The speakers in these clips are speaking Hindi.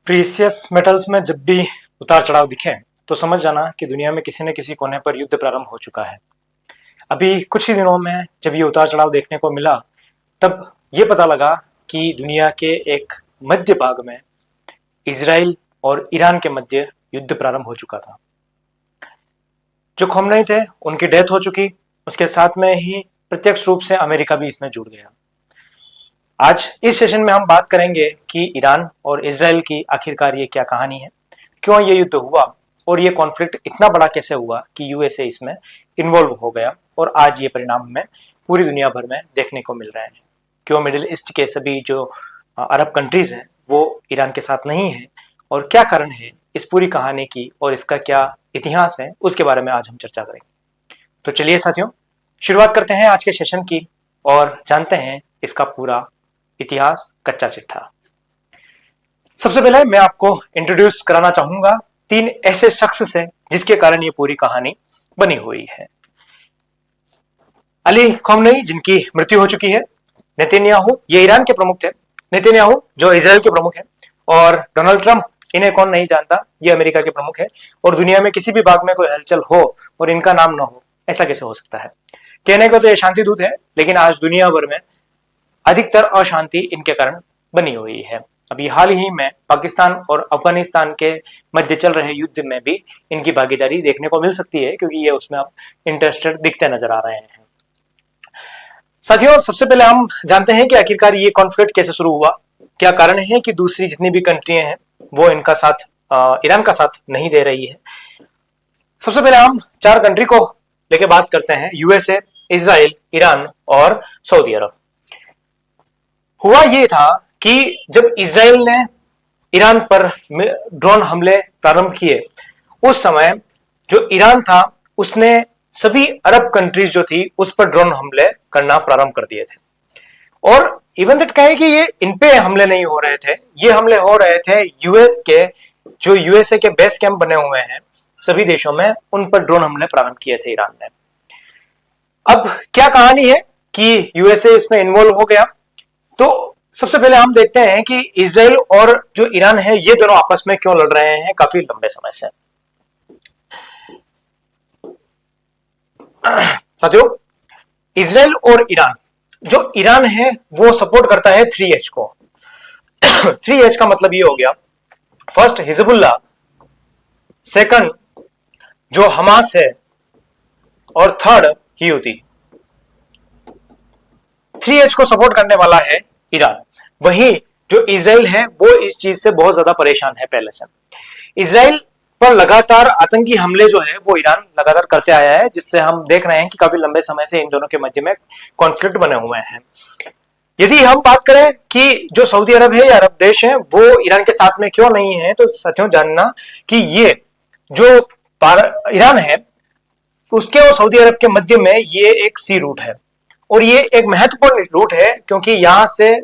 प्रीसियस मेटल्स में जब भी उतार चढ़ाव दिखे तो समझ जाना कि दुनिया में किसी न किसी कोने पर युद्ध प्रारंभ हो चुका है। अभी कुछ ही दिनों में जब ये उतार चढ़ाव देखने को मिला तब ये पता लगा कि दुनिया के एक मध्य भाग में इजराइल और ईरान के मध्य युद्ध प्रारंभ हो चुका था। जो ख़ोमेनी थे उनकी डेथ हो चुकी, उसके साथ में ही प्रत्यक्ष रूप से अमेरिका भी इसमें जुड़ गया। आज इस सेशन में हम बात करेंगे कि ईरान और इजराइल की आखिरकार ये क्या कहानी है, क्यों ये युद्ध हुआ और ये कॉन्फ्लिक्ट इतना बड़ा कैसे हुआ कि यूएसए इसमें इन्वॉल्व हो गया और आज ये परिणाम हमें पूरी दुनिया भर में देखने को मिल रहे हैं। क्यों मिडिल ईस्ट के सभी जो अरब कंट्रीज हैं वो ईरान के साथ नहीं है और क्या कारण है इस पूरी कहानी की और इसका क्या इतिहास है, उसके बारे में आज हम चर्चा करेंगे। तो चलिए साथियों, शुरुआत करते हैं आज के सेशन की और जानते हैं इसका पूरा इतिहास, कच्चा चिट्ठा। सबसे पहले मैं आपको इंट्रोड्यूस कराना चाहूंगा 3 ऐसे शख्स से जिसके कारण ये पूरी कहानी बनी हुई है। अली ख़ोमेनी, जिनकी मृत्यु हो चुकी है। नेतन्याहू, ये ईरान के प्रमुख थे। नेतन्याहू जो इजराइल के प्रमुख हैं। और डोनाल्ड ट्रंप, इन्हें कौन नहीं जानता, ये अमेरिका के प्रमुख है। और दुनिया में किसी भी भाग में कोई हलचल हो और इनका नाम ना हो, ऐसा कैसे हो सकता है। कहने को तो ये शांति दूत है, लेकिन आज दुनिया भर में अधिकतर अशांति इनके कारण बनी हुई है। अभी हाल ही में पाकिस्तान और अफगानिस्तान के मध्य चल रहे युद्ध में भी इनकी भागीदारी देखने को मिल सकती है, क्योंकि ये उसमें अब इंटरेस्टेड दिखते नजर आ रहे हैं। साथियों, सबसे पहले हम जानते हैं कि आखिरकार ये कॉन्फ्लिक्ट कैसे शुरू हुआ, क्या कारण है कि दूसरी जितनी भी कंट्रियां हैं वो इनका साथ, ईरान का साथ नहीं दे रही है। सबसे पहले हम 4 कंट्री को लेके बात करते हैं, यूएसए, इजराइल, ईरान और सऊदी अरब। हुआ ये था कि जब इजराइल ने ईरान पर ड्रोन हमले प्रारंभ किए, उस समय जो ईरान था उसने सभी अरब कंट्रीज जो थी उस पर ड्रोन हमले करना प्रारंभ कर दिए थे। और इवन दैट कहे कि ये इन पे हमले नहीं हो रहे थे, ये हमले हो रहे थे यूएसए के बेस कैंप बने हुए हैं सभी देशों में, उन पर ड्रोन हमले प्रारंभ किए थे ईरान ने। अब क्या कहानी है कि यूएसए इसमें इन्वॉल्व हो गया। तो सबसे पहले हम देखते हैं कि इजराइल और जो ईरान है ये दोनों आपस में क्यों लड़ रहे हैं काफी लंबे समय से। साथियों, इजराइल और ईरान, जो ईरान है वो सपोर्ट करता है 3H को। 3H का मतलब ये हो गया, फर्स्ट हिजबुल्लाह, सेकंड जो हमास है और थर्ड हूती। 3H को सपोर्ट करने वाला है ईरान। वहीं जो इजराइल है वो इस चीज से बहुत ज्यादा परेशान है पहले से। इजराइल पर लगातार आतंकी हमले जो है वो ईरान लगातार करते आया है, जिससे हम देख रहे हैं कि काफी लंबे समय से इन दोनों के मध्य में कॉन्फ्लिक्ट बने हुए हैं। यदि हम बात करें कि जो सऊदी अरब है या अरब देश है वो ईरान के साथ में क्यों नहीं है, तो साथियों जानना कि ये जो ईरान है उसके और सऊदी अरब के मध्य में ये एक सी रूट है और ये एक महत्वपूर्ण रूट है, क्योंकि यहां से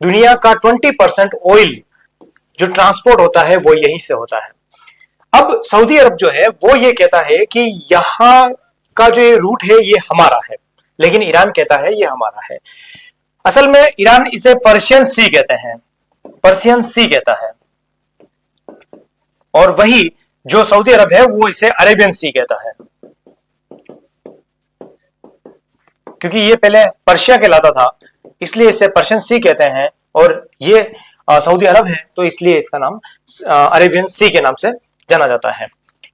दुनिया का 20% ऑयल जो ट्रांसपोर्ट होता है वो यहीं से होता है। अब सऊदी अरब जो है वो ये कहता है कि यहां का जो ये रूट है ये हमारा है, लेकिन ईरान कहता है ये हमारा है। असल में ईरान इसे पर्शियन सी कहते हैं, पर्शियन सी कहता है, और वही जो सऊदी अरब है वो इसे अरेबियन सी कहता है, क्योंकि ये पहले पर्शिया कहलाता था इसलिए इसे पर्शियन सी कहते हैं, और ये सऊदी अरब है तो इसलिए इसका नाम अरेबियन सी के नाम से जाना जाता है।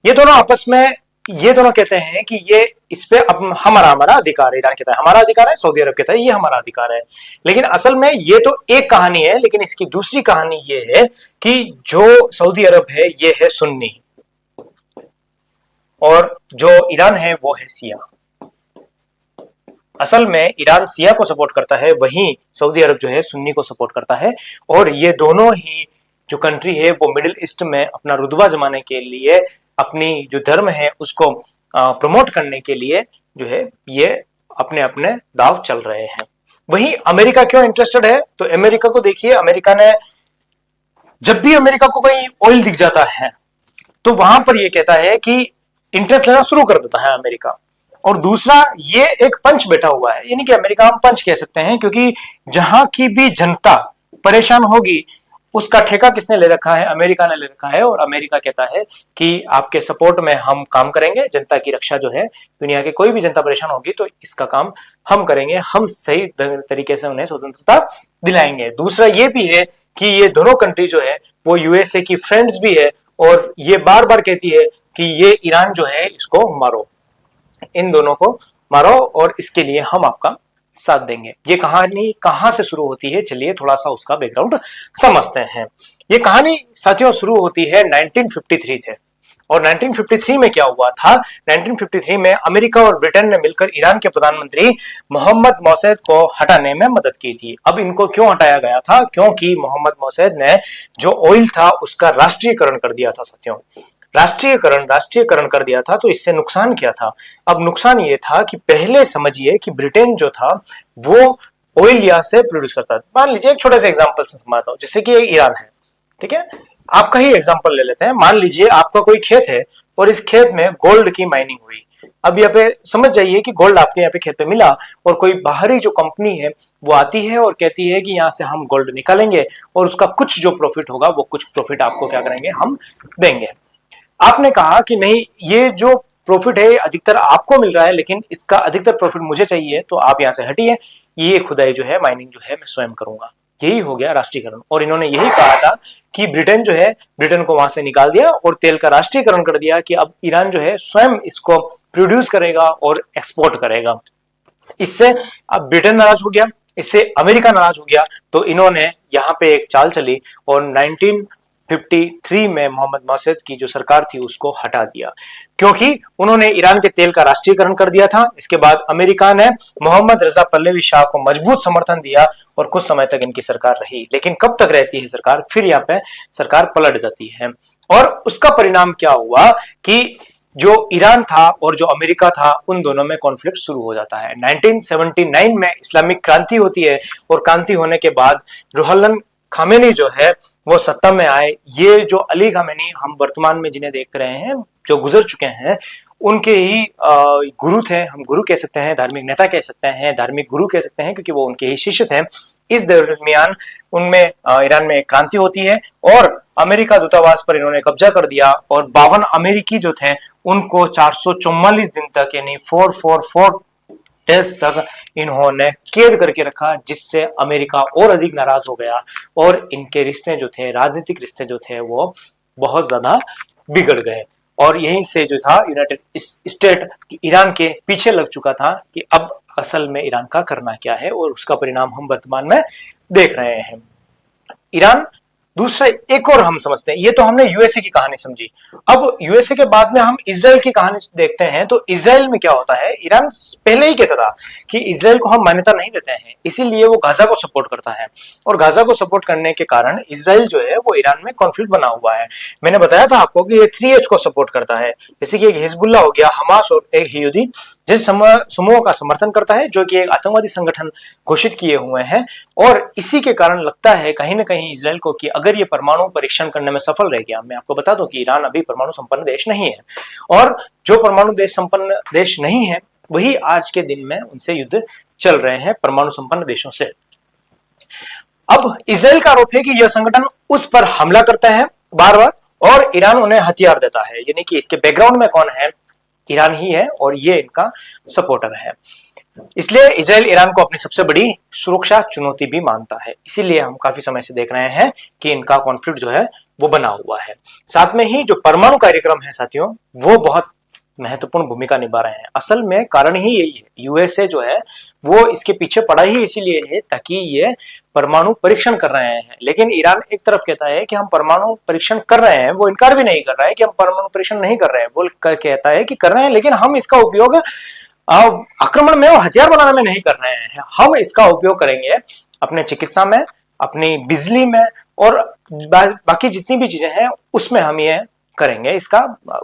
ये दोनों आपस में ये दोनों कहते हैं कि ये इस पे अब हमारा अधिकार है। ईरान कहता है हमारा अधिकार है, सऊदी अरब कहता है ये हमारा अधिकार है। लेकिन असल में ये तो एक कहानी है, लेकिन इसकी दूसरी कहानी ये है कि जो सऊदी अरब है ये है सुन्नी और जो ईरान है वो है शिया। असल में ईरान शिया को सपोर्ट करता है, वहीं सऊदी अरब जो है सुन्नी को सपोर्ट करता है। और ये दोनों ही जो कंट्री है वो मिडिल ईस्ट में अपना रुतबा जमाने के लिए, अपनी जो धर्म है उसको प्रमोट करने के लिए जो है ये अपने अपने दाव चल रहे हैं। वहीं अमेरिका क्यों इंटरेस्टेड है, तो अमेरिका को देखिए, अमेरिका ने जब भी अमेरिका को कहीं ऑयल दिख जाता है तो वहां पर ये कहता है कि इंटरेस्ट लेना शुरू कर देता है अमेरिका। और दूसरा, ये एक पंच बैठा हुआ है, यानी कि अमेरिका हम पंच कह सकते हैं, क्योंकि जहां की भी जनता परेशान होगी उसका ठेका किसने ले रखा है? अमेरिका ने ले रखा है। और अमेरिका कहता है कि आपके सपोर्ट में हम काम करेंगे, जनता की रक्षा जो है, दुनिया की कोई भी जनता परेशान होगी तो इसका काम हम करेंगे, हम सही तरीके से उन्हें स्वतंत्रता दिलाएंगे। दूसरा ये भी है कि ये दोनों कंट्री जो है वो यूएसए की फ्रेंड्स भी है और ये बार बार कहती है कि ये ईरान जो है इसको मारो, इन दोनों को मारो और इसके लिए हम आपका साथ देंगे। ये कहानी कहां से शुरू होती है, चलिए थोड़ा सा उसका बैकग्राउंड समझते हैं। ये कहानी साथियों शुरू होती है 1953 से। और 1953 में क्या हुआ था? 1953 में अमेरिका और ब्रिटेन ने मिलकर ईरान के प्रधानमंत्री मोहम्मद मोहसेद को हटाने में मदद की थी। अब इनको क्यों हटाया गया था? क्योंकि मोहम्मद मोहसेद ने जो ऑयल था उसका राष्ट्रीयकरण कर दिया था साथियों। राष्ट्रीयकरण कर दिया था। तो इससे नुकसान क्या था? अब नुकसान ये था कि पहले समझिए कि ब्रिटेन जो था वो ऑयल यहाँ से प्रोड्यूस करता था। मान लीजिए एक छोटे से एग्जांपल से समझाता हूँ, जैसे कि ईरान है, ठीक है, आपका ही एग्जांपल ले लेते हैं। मान लीजिए आपका कोई खेत है और इस खेत में गोल्ड की माइनिंग हुई। अब यहाँ पे समझ जाइए कि गोल्ड आपके यहाँ पे खेत पे मिला और कोई बाहरी जो कंपनी है वो आती है और कहती है कि यहाँ से हम गोल्ड निकालेंगे और उसका कुछ जो प्रॉफिट होगा वो कुछ प्रॉफिट आपको क्या करेंगे, हम देंगे। आपने कहा कि नहीं, ये जो प्रॉफिट है अधिकतर आपको मिल रहा है लेकिन इसका अधिकतर प्रॉफिट मुझे चाहिए, तो आप यहां से हटिए, ये खुदाई जो है, माइनिंग जो है, मैं स्वयं करूंगा। यही हो गया राष्ट्रीयकरण। और इन्होंने यही कहा था कि ब्रिटेन जो है, ब्रिटेन को वहां से निकाल दिया और तेल का राष्ट्रीयकरण कर दिया कि अब ईरान जो है स्वयं इसको प्रोड्यूस करेगा और एक्सपोर्ट करेगा। इससे अब ब्रिटेन नाराज हो गया, इससे अमेरिका नाराज हो गया। तो इन्होंने यहाँ पे एक चाल चली और 1953 में मोहम्मद मोहसेद की जो सरकार थी उसको हटा दिया, क्योंकि उन्होंने ईरान के तेल का राष्ट्रीयकरण कर दिया था। इसके बाद अमेरिका ने मोहम्मद रजा पहलवी शाह को मजबूत समर्थन दिया और कुछ समय तक इनकी सरकार रही। लेकिन कब तक रहती है सरकार? फिर यहाँ पे सरकार पलट जाती है। और उसका परिणाम क्या हुआ कि जो ईरान था और जो अमेरिका था उन दोनों में कॉन्फ्लिक्ट शुरू हो जाता है। 1979 में इस्लामिक क्रांति होती है और क्रांति होने के बाद रुहुल्लाह खामेनी जो है वो सत्ता में आए। ये जो अली खामेनी हम वर्तमान में जिन्हें देख रहे हैं, जो गुजर चुके हैं, उनके ही गुरु थे, हम गुरु कह सकते हैं, धार्मिक नेता कह सकते हैं, धार्मिक गुरु कह सकते हैं, क्योंकि वो उनके ही शिष्य थे। इस दरमियान उनमें ईरान में एक क्रांति होती है और अमेरिका दूतावास पर इन्होंने कब्जा कर दिया और 52 अमेरिकी जो थे उनको 444 दिन तक, यानी 444 डेज तक इन्होंने कैद करके रखा, जिससे अमेरिका और अधिक नाराज हो गया और इनके रिश्ते जो थे, राजनीतिक रिश्ते जो थे, वो बहुत ज्यादा बिगड़ गए। और यहीं से जो था यूनाइटेड स्टेट ईरान के पीछे लग चुका था कि अब असल में ईरान का करना क्या है, और उसका परिणाम हम वर्तमान में देख रहे हैं। ईरान दूसरा एक और हम समझते हैं, ये तो हमने यूएसए की कहानी समझी। अब यूएसए के बाद में हम इजराइल की कहानी देखते हैं। तो इजराइल में क्या होता है? ईरान पहले ही कहता था कि इजराइल को हम मान्यता नहीं देते हैं, इसीलिए वो गाजा को सपोर्ट करता है। और गाजा को सपोर्ट करने के कारण इजराइल जो है वो ईरान में कॉन्फ्लिक्ट बना हुआ है। मैंने बताया था आपको कि ये 3H को सपोर्ट करता है, जैसे कि एक हिजबुल्लाह हो गया, हमास और एक यहूदी जिस समूह का समर्थन करता है, जो कि एक आतंकवादी संगठन घोषित किए हुए हैं। और इसी के कारण लगता है कहीं ना कहीं इजराइल को कि अगर ये परमाणु परीक्षण करने में सफल रह गया, मैं आपको बता दूं कि ईरान अभी परमाणु संपन्न देश नहीं है, और जो परमाणु देश संपन्न देश नहीं है वही आज के दिन में उनसे युद्ध चल रहे हैं, परमाणु संपन्न देशों से। अब इजराइल का आरोप है कि यह संगठन उस पर हमला करता है बार बार और ईरान उन्हें हथियार देता है, यानी कि इसके बैकग्राउंड में कौन है? ईरान ही है और ये इनका सपोर्टर है। इसलिए इजराइल ईरान को अपनी सबसे बड़ी सुरक्षा चुनौती भी मानता है। इसीलिए हम काफी समय से देख रहे हैं कि इनका कॉन्फ्लिक्ट जो है वो बना हुआ है। साथ में ही जो परमाणु कार्यक्रम है साथियों, वो बहुत महत्वपूर्ण भूमिका निभा रहे हैं। असल में कारण ही यही है, यूएसए जो है वो इसके पीछे पड़ा ही इसीलिए है ताकि ये परमाणु परीक्षण कर रहे हैं। लेकिन ईरान एक तरफ कहता है कि हम परमाणु परीक्षण कर रहे हैं, वो इनकार भी नहीं कर रहा है कि हम परमाणु परीक्षण नहीं कर रहे हैं, वो कहता है कि कर रहे हैं लेकिन हम इसका उपयोग आक्रमण में और हथियार बनाने में नहीं कर रहे हैं। हम इसका उपयोग करेंगे अपने चिकित्सा में, अपनी बिजली में और बाकी जितनी भी चीजें हैं उसमें हम ये करेंगे, इसका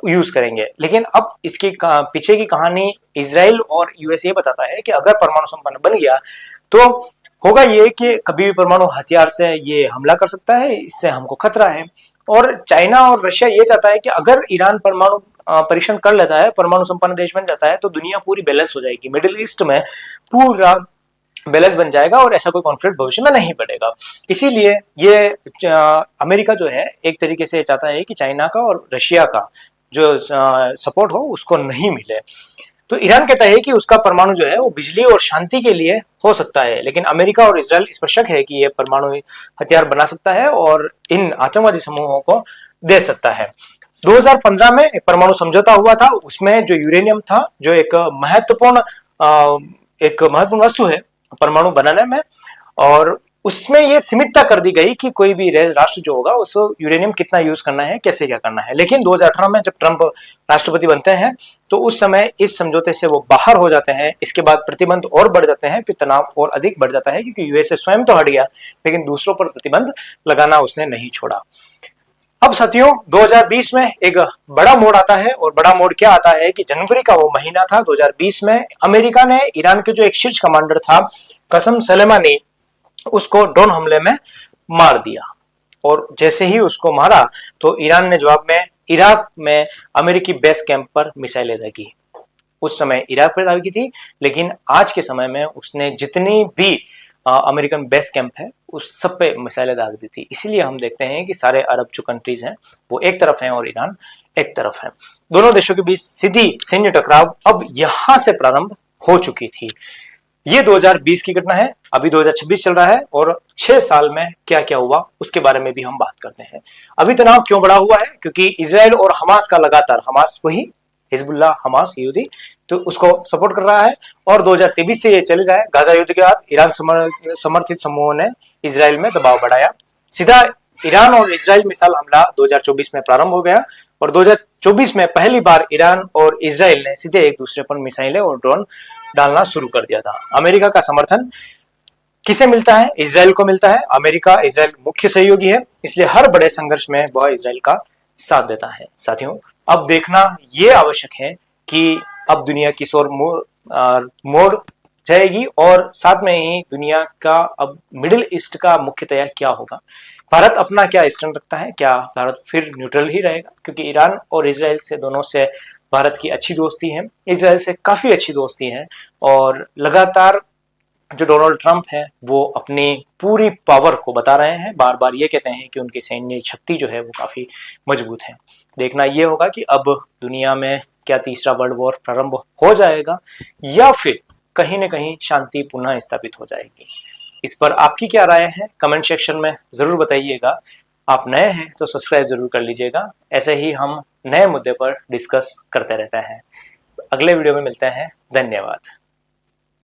यूज करेंगे। लेकिन अब इसकी पीछे की कहानी इजराइल और यूएसए बताता है कि अगर परमाणु संपन्न बन गया तो होगा ये कि कभी भी परमाणु हथियार से ये हमला कर सकता है, इससे हमको खतरा है। और चाइना और रशिया ये चाहता है कि अगर ईरान परमाणु परीक्षण कर लेता है, परमाणु संपन्न देश बन जाता है, तो दुनिया पूरी बैलेंस हो जाएगी। मिडिल ईस्ट में पूरा बैलेंस बन जाएगा और ऐसा कोई कॉन्फ्लिक्ट भविष्य में नहीं बढ़ेगा। इसीलिए ये अमेरिका जो है एक तरीके से चाहता है कि चाइना का और रशिया का जो सपोर्ट हो उसको नहीं मिले। तो ईरान कहता है कि उसका परमाणु जो है वो बिजली और शांति के लिए हो सकता है, लेकिन अमेरिका और इजराइल इस पर शक है कि ये परमाणु हथियार बना सकता है और इन आतंकवादी समूहों को दे सकता है। 2015 में एक परमाणु समझौता हुआ था, उसमें जो यूरेनियम था जो एक महत्वपूर्ण वस्तु है परमाणु बनाने में, और उसमें ये सीमितता कर दी गई कि कोई भी राष्ट्र जो होगा उसको यूरेनियम कितना यूज करना है, कैसे क्या करना है। लेकिन 2018 में जब ट्रंप राष्ट्रपति बनते हैं तो उस समय इस समझौते से वो बाहर हो जाते हैं। इसके बाद प्रतिबंध और बढ़ जाते हैं, फिर तनाव और अधिक बढ़ जाता है, क्योंकि यूएसए स्वयं तो हट गया लेकिन दूसरों पर प्रतिबंध लगाना उसने नहीं छोड़ा। अब साथियों 2020 में एक बड़ा मोड़ आता है, और बड़ा मोड़ क्या आता है कि जनवरी का वो महीना था 2020 में, अमेरिका ने ईरान के जो एक शीर्ष कमांडर था कसम सुलेमानी, उसको ड्रोन हमले में मार दिया। और जैसे ही उसको मारा तो ईरान ने जवाब में इराक में अमेरिकी बेस कैंप पर मिसाइलें दागी। उस समय इराक पर दागी थी, लेकिन आज के समय में उसने जितनी भी अमेरिकन बेस कैंप है उस सब पे मिसाइलें दाग दी थी। इसीलिए हम देखते हैं कि सारे अरब जो कंट्रीज हैं वो एक तरफ हैं और ईरान एक तरफ है। दोनों देशों के बीच सीधी सैन्य टकराव अब यहां से प्रारंभ हो चुकी थी। ये 2020 की घटना है, अभी 2026 चल रहा है, और 6 साल में क्या क्या हुआ उसके बारे में भी हम बात करते हैं। अभी तनाव क्यों बढ़ा हुआ है? क्योंकि इजराइल और हमास का लगातार, हमास वही हिजबुल्लाह हमास यहूदी, तो उसको सपोर्ट कर रहा है, और 2023 से ये चल रहा है। गाजा युद्ध के बाद ईरान समर्थित समूहों ने इजराइल में दबाव बढ़ाया। सीधा ईरान और इजराइल मिसाइल हमला 2024 में प्रारंभ हो गया, और 2024 में पहली बार ईरान और इजराइल ने सीधे एक दूसरे पर मिसाइलें और ड्रोन डालना शुरू कर दिया था। अमेरिका का समर्थन किसे मिलता है? इजराइल को मिलता है। अमेरिका इजराइल मुख्य सहयोगी है, इसलिए हर बड़े संघर्ष में वह इजराइल का साथ देता है। साथियों, अब देखना यह आवश्यक है कि अब दुनिया किस ओर मोड़ जाएगी, और साथ में ही दुनिया का अब मिडिल ईस्ट का मुख्यतया क्या होगा। भारत अपना क्या स्टैंड रखता है? क्या भारत फिर न्यूट्रल ही रहेगा? क्योंकि ईरान और इजराइल से, दोनों से भारत की अच्छी दोस्ती है, इजराइल से काफी अच्छी दोस्ती है, और लगातार जो डोनाल्ड ट्रंप है वो अपनी पूरी पावर को बता रहे हैं, बार बार ये कहते हैं कि उनकी सैन्य शक्ति जो है वो काफी मजबूत है। देखना ये होगा कि अब दुनिया में क्या तीसरा वर्ल्ड वॉर प्रारंभ हो जाएगा, या फिर कहीं ना कहीं शांति पुनः स्थापित हो जाएगी। इस पर आपकी क्या राय है? कमेंट सेक्शन में जरूर बताइएगा। आप नए हैं तो सब्सक्राइब जरूर कर लीजिएगा। ऐसे ही हम नए मुद्दे पर डिस्कस करते रहते हैं। अगले वीडियो में मिलते हैं। धन्यवाद।